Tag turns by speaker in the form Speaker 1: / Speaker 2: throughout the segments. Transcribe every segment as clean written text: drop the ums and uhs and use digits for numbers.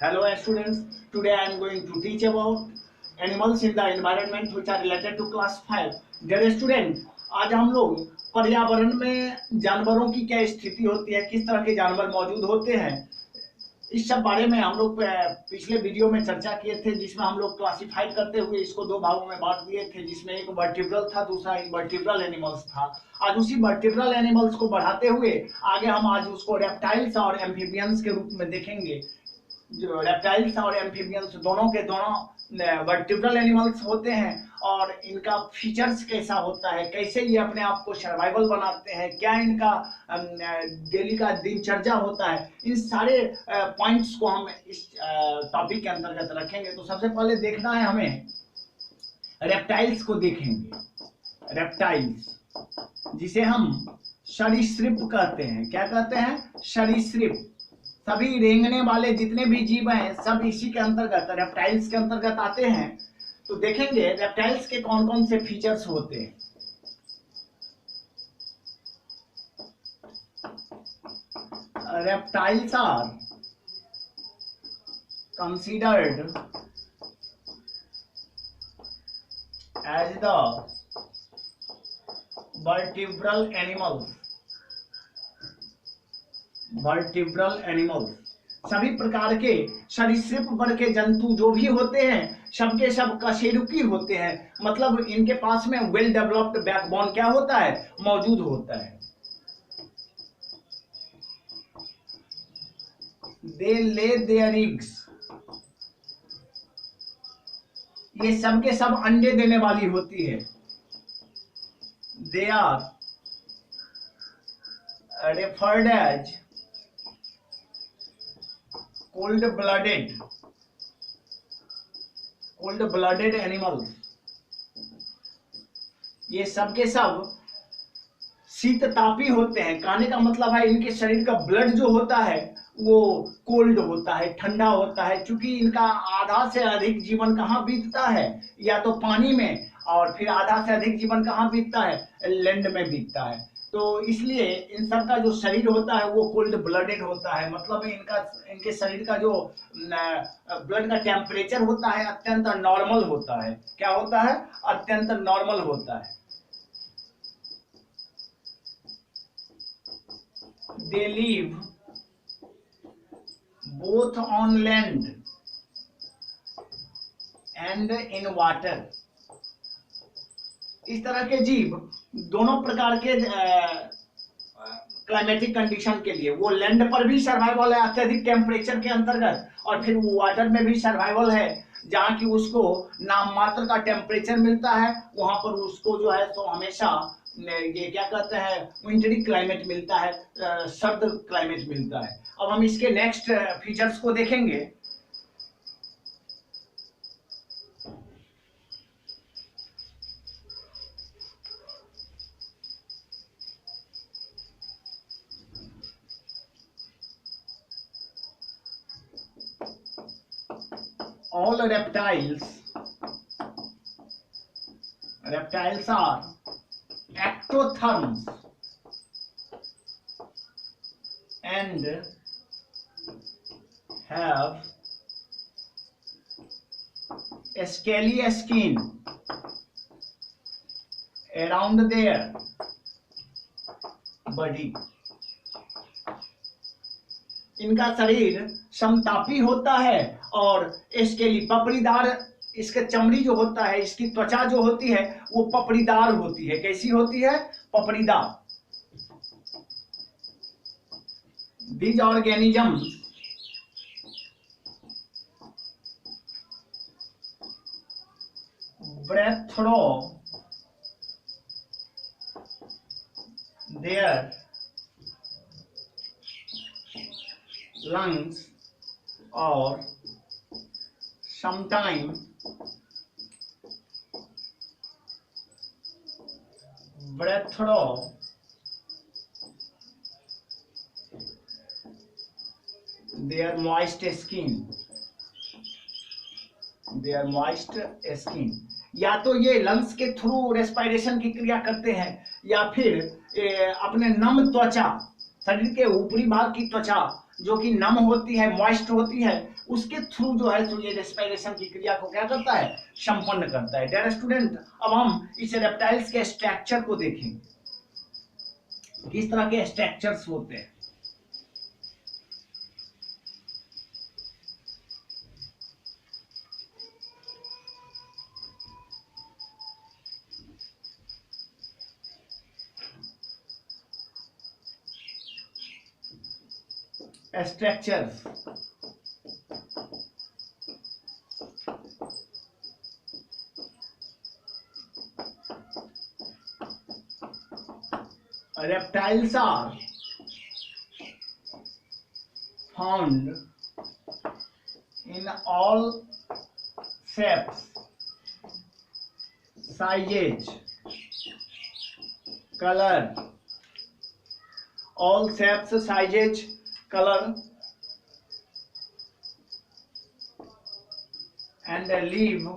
Speaker 1: Hello students, today I am going to teach about animals in the environment which are related to class 5. Dear student, आज हम लोग पर्यावरण में जानवरों की क्या स्थिति होती है, किस तरह के जानवर मौजूद होते हैं, इस सब बारे में हम लोग पिछले वीडियो में चर्चा किए थे, जिसमें हम लोग क्लासिफाइड करते हुए इसको दो भागों में बांट दिए थे, जिसमें एक वर्टिब्रल था, दूसरा इनवर्टिब्रल एनिमल्स था। आज उसी वर्टिब्रल एनिमल्स को बढ़ाते हुए आगे हम आज उसको रेप्टाइल्स और एम्फीबियंस के रूप में देखेंगे। जो रेप्टाइल्स और एम्फीबियंस दोनों के दोनों वर्टिब्रल एनिमल्स होते हैं और इनका फीचर्स कैसा होता है, कैसे ये अपने आप को सर्वाइवल बनाते हैं, क्या इनका डेली का दिनचर्या होता है, इन सारे पॉइंट्स को हम इस टॉपिक के अंतर्गत रखेंगे। तो सबसे पहले देखना है हमें रेप्टाइल्स को देखेंगे। रेप्टाइल्स जिसे हम सरीसृप कहते हैं, क्या कहते हैं? सरीसृप। सभी रेंगने वाले जितने भी जीव हैं सब इसी के अंतर्गत रेप्टाइल्स के अंतर्गत आते हैं। तो देखेंगे रेप्टाइल्स के कौन कौन से फीचर्स होते हैं। Reptiles are considered as the vertebral animals. Vertebral animals सभी प्रकार के सरीसृप वर्ग के जंतु जो भी होते हैं सबके सब कशेरुकी होते हैं, मतलब इनके पास में वेल डेवलप्ड बैकबोन क्या होता है? मौजूद होता है। दे ले देयर एग्स, ये सबके सब अंडे देने वाली होती है। They are referred as cold blooded animals. ये सब के सब शीततापी होते हैं। कहने का मतलब है इनके शरीर का ब्लड जो होता है वो कोल्ड होता है, ठंडा होता है, क्योंकि इनका आधा से अधिक जीवन कहाँ बीतता है? या तो पानी में, और फिर आधा से अधिक जीवन कहाँ बीतता है? लैंड में बीतता है। तो इसलिए इन सब का जो शरीर होता है वो कोल्ड ब्लडेड होता है, मतलब इनके शरीर का जो ब्लड का टेम्परेचर होता है अत्यंत नॉर्मल होता है। क्या होता है? अत्यंत नॉर्मल होता है। They live both on land and in water. इस तरह के जीव दोनों प्रकार के क्लाइमेटिक कंडीशन के लिए, वो लैंड पर भी सर्वाइवल है अत्यधिक टेम्परेचर के अंतर्गत, और फिर वो वाटर में भी सर्वाइवल है जहाँ की उसको नाम मात्र का टेम्परेचर मिलता है। वहां पर उसको जो है तो हमेशा ये क्या कहते हैं, विंटरी क्लाइमेट मिलता है, सर्द क्लाइमेट मिलता है। अब हम इसके नेक्स्ट फीचर्स को देखेंगे। All reptiles are ectotherms and have scaly skin around their body। इनका शरीर समतापी होता है और इसके लिए पपड़ीदार, इसके चमड़ी जो होता है, इसकी त्वचा जो होती है वो पपड़ीदार होती है। कैसी होती है? पपड़ीदार। These organisms breathe through their lungs or sometimes breathe through their moist skin। their moist skin, या तो ये लंग्स के थ्रू रेस्पिरेशन की क्रिया करते हैं या फिर अपने नम त्वचा, शरीर के ऊपरी भाग की त्वचा जो कि नम होती है, मॉइस्ट होती है, उसके थ्रू जो है सो ये रेस्पिरेशन की क्रिया को क्या करता है, संपन्न करता है। डियर स्टूडेंट, अब हम इस रेप्टाइल्स के स्ट्रक्चर को देखेंगे, किस तरह के स्ट्रक्चर्स होते हैं। Structures, reptiles are found in all shapes, sizes, color, all shapes, sizes, color, and live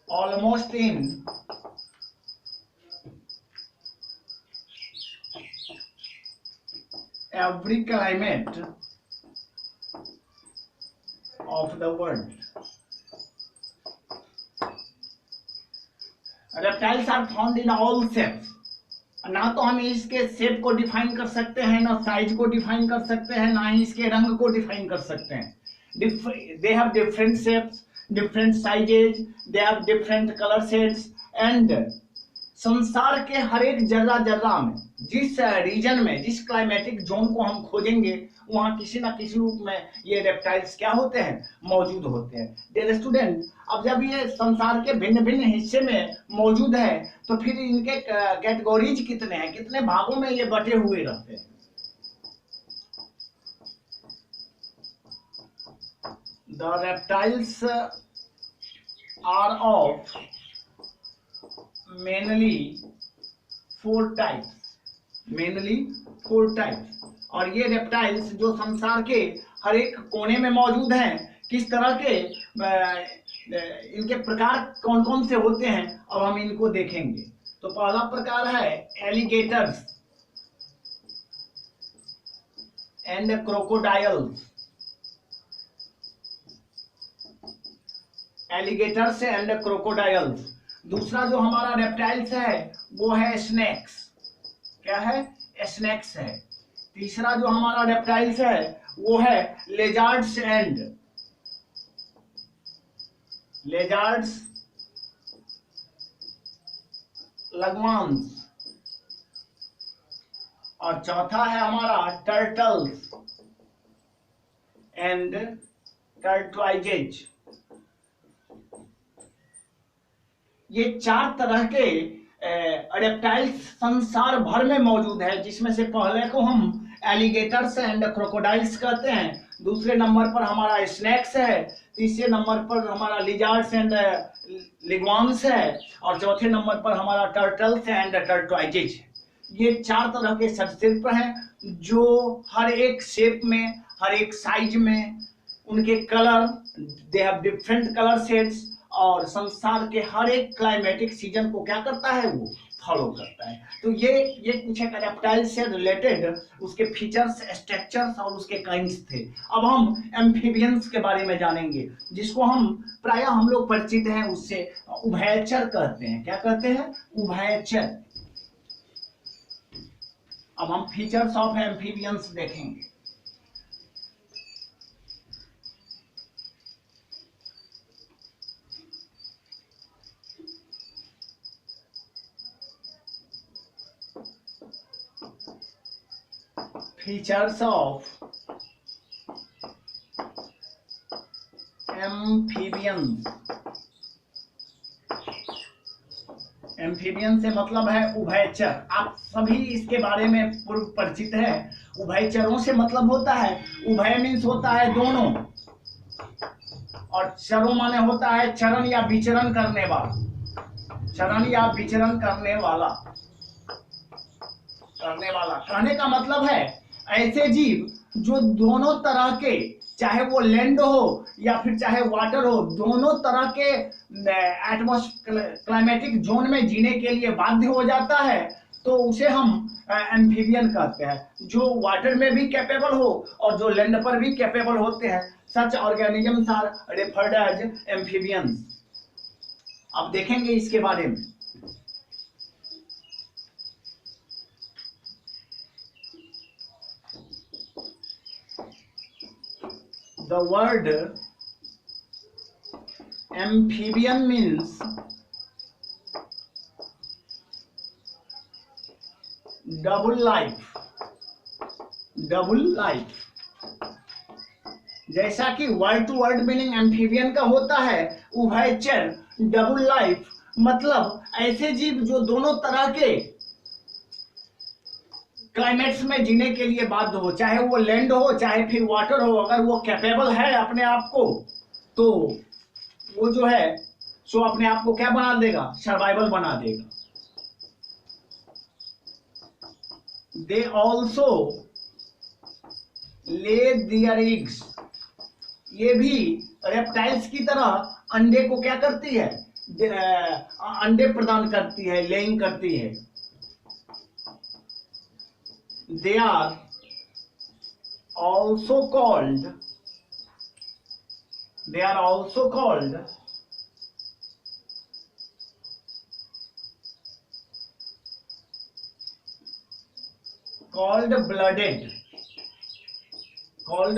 Speaker 1: almost in every climate of the world. Reptiles are found in all shapes. ना तो हम इसके शेप को डिफाइन कर सकते हैं, ना साइज को डिफाइन कर सकते हैं, ना ही इसके रंग को डिफाइन कर सकते हैं। They have different shapes, different sizes, they have different color shades and संसार के हर एक जर्रा जर्रा में, जिस रीजन में, जिस क्लाइमेटिक जोन को हम खोजेंगे, वहां किसी ना किसी रूप में ये रेप्टाइल्स क्या होते हैं, मौजूद होते हैं। डियर स्टूडेंट, अब जब ये संसार के भिन्न भिन्न हिस्से में मौजूद है तो फिर इनके कैटेगरीज कितने हैं, कितने भागों में ये बटे हुए रहते हैं। The reptiles are of mainly four types, और ये रेप्टाइल्स जो संसार के हर एक कोने में मौजूद हैं, किस तरह के इनके प्रकार कौन कौन से होते हैं, अब हम इनको देखेंगे। तो पहला प्रकार है alligators and crocodiles, alligators and crocodiles. दूसरा जो हमारा रेप्टाइल्स है वो है स्नेक्स, क्या है, स्नेक्स है। तीसरा जो हमारा रेप्टाइल्स है वो है लेजार्ड्स एंड लगवान्स, और चौथा है हमारा टर्टल्स एंड टर्टवाइजेज। ये चार तरह के रेप्टाइल्स संसार भर में मौजूद है, जिसमें से पहले को हम एलिगेटर्स एंड क्रोकोडाइल्स कहते हैं, दूसरे नंबर पर हमारा स्नेक्स है, तीसरे नंबर पर हमारा लिजार्ड्स एंड लिग्वान्स है, और चौथे नंबर पर हमारा टर्टल्स एंड टर्टवाइजेज। ये चार तरह के सरीसृप हैं जो हर एक शेप में, हर एक साइज में, उनके colour, they have different colour shades, और संसार के हर एक क्लाइमेटिक सीजन को क्या करता है, वो फॉलो करता है। तो ये कुछ एक रेप्टाइल से रिलेटेड उसके फीचर्स, स्ट्रक्चर्स और उसके काइंड्स थे। अब हम एम्फीबियंस के बारे में जानेंगे, जिसको हम प्रायः हम लोग परिचित हैं उससे, उभयचर कहते हैं। क्या कहते हैं, उभयचर। अब हम फीचर्स ऑफ एम्फीबियंस देखेंगे। Features of amphibians। एम्फीबियन से मतलब है उभयचर। आप सभी इसके बारे में पूर्व परिचित है। उभयचरों से मतलब होता है, उभय मीन्स होता है दोनों, और चरों माने होता है चरण या विचरण करने वाला, चरण या विचरण करने वाला। कहने का मतलब है ऐसे जीव जो दोनों तरह के, चाहे वो लैंड हो या फिर चाहे वाटर हो, दोनों तरह के क्लाइमेटिक जोन में जीने के लिए बाध्य हो जाता है, तो उसे हम एम्फीबियन कहते हैं, जो वाटर में भी कैपेबल हो और जो लैंड पर भी कैपेबल होते हैं। Such organisms are referred as amphibians. अब देखेंगे इसके बारे में। The word amphibian means double life, double life। जैसा कि word to word meaning amphibian का होता है, उभयचर, डबल लाइफ, मतलब ऐसे जीव जो दोनों तरह के क्लाइमेट्स में जीने के लिए बाध्य हो, चाहे वो लैंड हो चाहे फिर वाटर हो। अगर वो कैपेबल है अपने आप को, तो वो जो है सो अपने आप को क्या बना देगा, सर्वाइवल बना देगा। दे ऑल्सो ले दियर एग्स। ये भी रेप्टाइल्स की तरह अंडे को क्या करती है, अंडे प्रदान करती है, लेइंग करती है। They are also called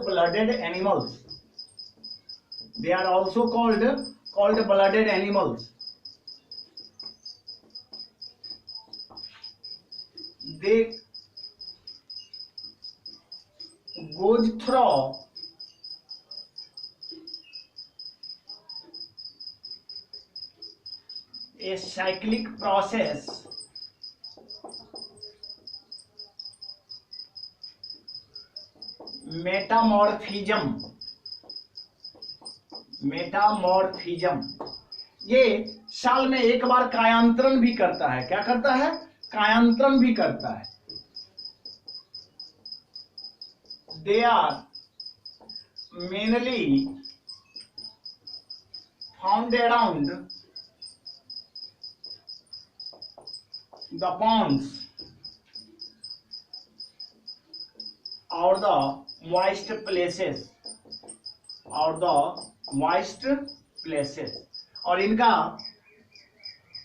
Speaker 1: blooded animals. They are also called blooded animals. They goes through a cyclic process metamorphism. ये साल में एक बार कायांतरण भी करता है। क्या करता है, कायांतरण भी करता है। They are mainly found around the ponds or the moist places, और इनका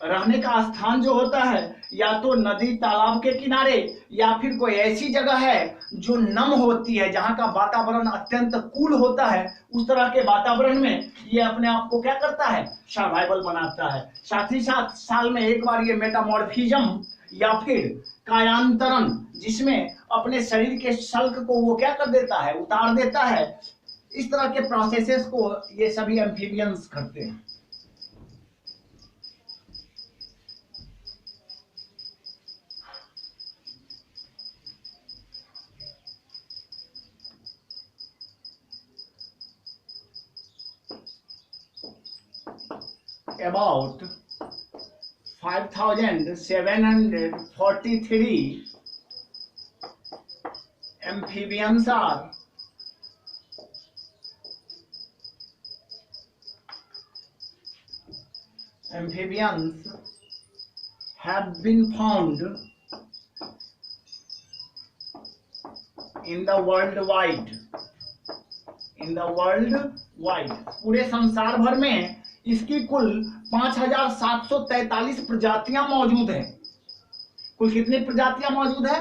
Speaker 1: रहने का स्थान जो होता है या तो नदी तालाब के किनारे या फिर कोई ऐसी जगह है जो नम होती है, जहां का वातावरण अत्यंत कूल होता है। उस तरह के वातावरण में ये अपने आप को क्या करता है, सर्वाइवल बनाता है। साथ ही साथ साल में एक बार ये मेटामॉर्फिज्म या फिर कायांतरण, जिसमें अपने शरीर के शल्क को वो क्या कर देता है, उतार देता है। इस तरह के प्रोसेसेस को ये सभी एम्फीबियंस करते हैं। About 5,743 amphibians have been found in the worldwide, पूरे संसार भर में इसकी कुल 5,743 प्रजातियां मौजूद हैं। कुल कितनी प्रजातियां मौजूद है,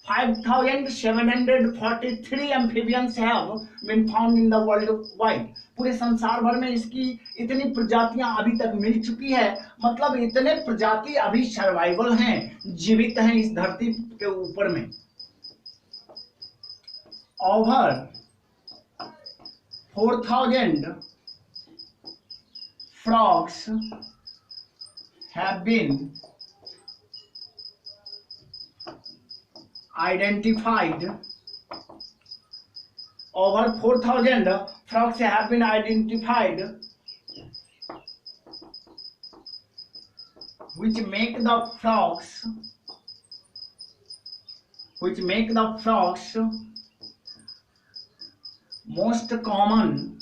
Speaker 1: 5,743 amphibians have been found in the world wide. पूरे संसार भर में इसकी इतनी प्रजातियां अभी तक मिल चुकी है, मतलब इतने प्रजाति अभी सर्वाइवल हैं, जीवित हैं इस धरती के ऊपर में। Over 4,000 frogs have been identified. Over 4,000 frogs have been identified, which make the frogs most common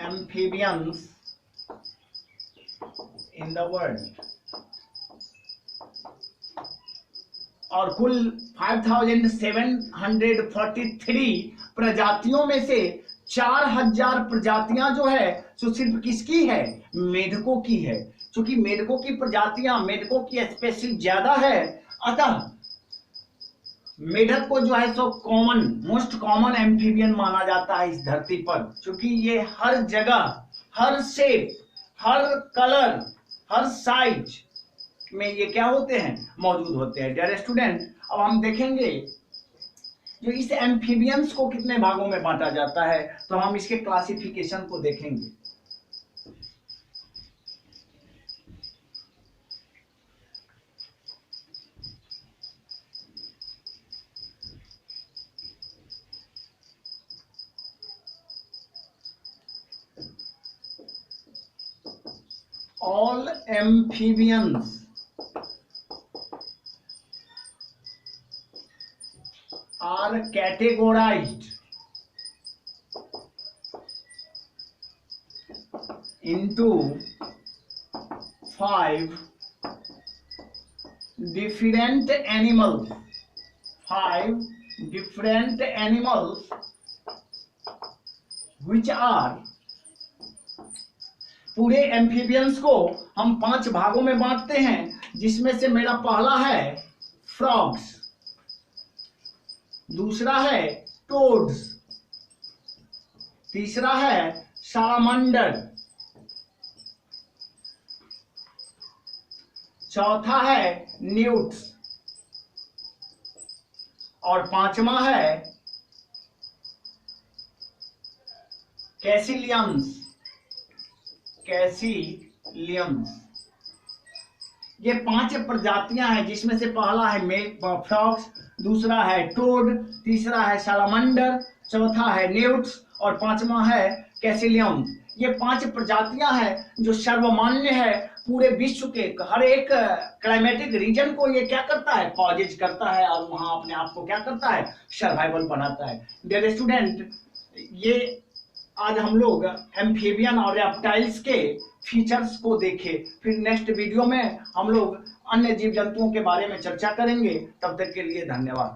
Speaker 1: amphibians in the world, और कुल 5743 प्रजातियों में से 4000 प्रजातियां जो है जो सिर्फ किसकी है, मेढकों की है। क्योंकि मेढकों की प्रजातियां, मेढकों की स्पेसीज ज्यादा है, अतः मेढक को जो है so common, most common amphibian माना जाता है इस धरती पर, क्योंकि ये हर जगह, हर शेप, हर कलर, हर साइज में ये क्या होते हैं, मौजूद होते हैं। डियर स्टूडेंट, अब हम देखेंगे जो इस एम्फीबियंस को कितने भागों में बांटा जाता है, तो हम इसके क्लासिफिकेशन को देखेंगे। All amphibians are categorized into 5 different animals. 5 different animals which are, पूरे एम्फीबियंस को हम 5 भागों में बांटते हैं, जिसमें से मेरा पहला है फ्रॉग्स, दूसरा है टोड्स, तीसरा है सालामांडर, चौथा है न्यूट्स, और पांचवा है कैसिलियंस। ये 5 प्रजातियां हैं, जिसमें से पहला है फ्रॉग्स, दूसरा है टोड, तीसरा है सालामांडर, चौथा है न्यूट्स और पांचवा है कैसिलियम। ये 5 प्रजातियां हैं जो सर्वमान्य है पूरे विश्व के हर एक क्लाइमेटिक रीजन को ये क्या करता है, पॉजेज करता है और वहां अपने आप को क्या करता है, सर्वाइवल बनाता है। डियर स्टूडेंट, ये आज हम लोग एम्फीबियन और रेप्टाइल्स के फीचर्स को देखे, फिर नेक्स्ट वीडियो में हम लोग अन्य जीव जंतुओं के बारे में चर्चा करेंगे। तब तक के लिए धन्यवाद।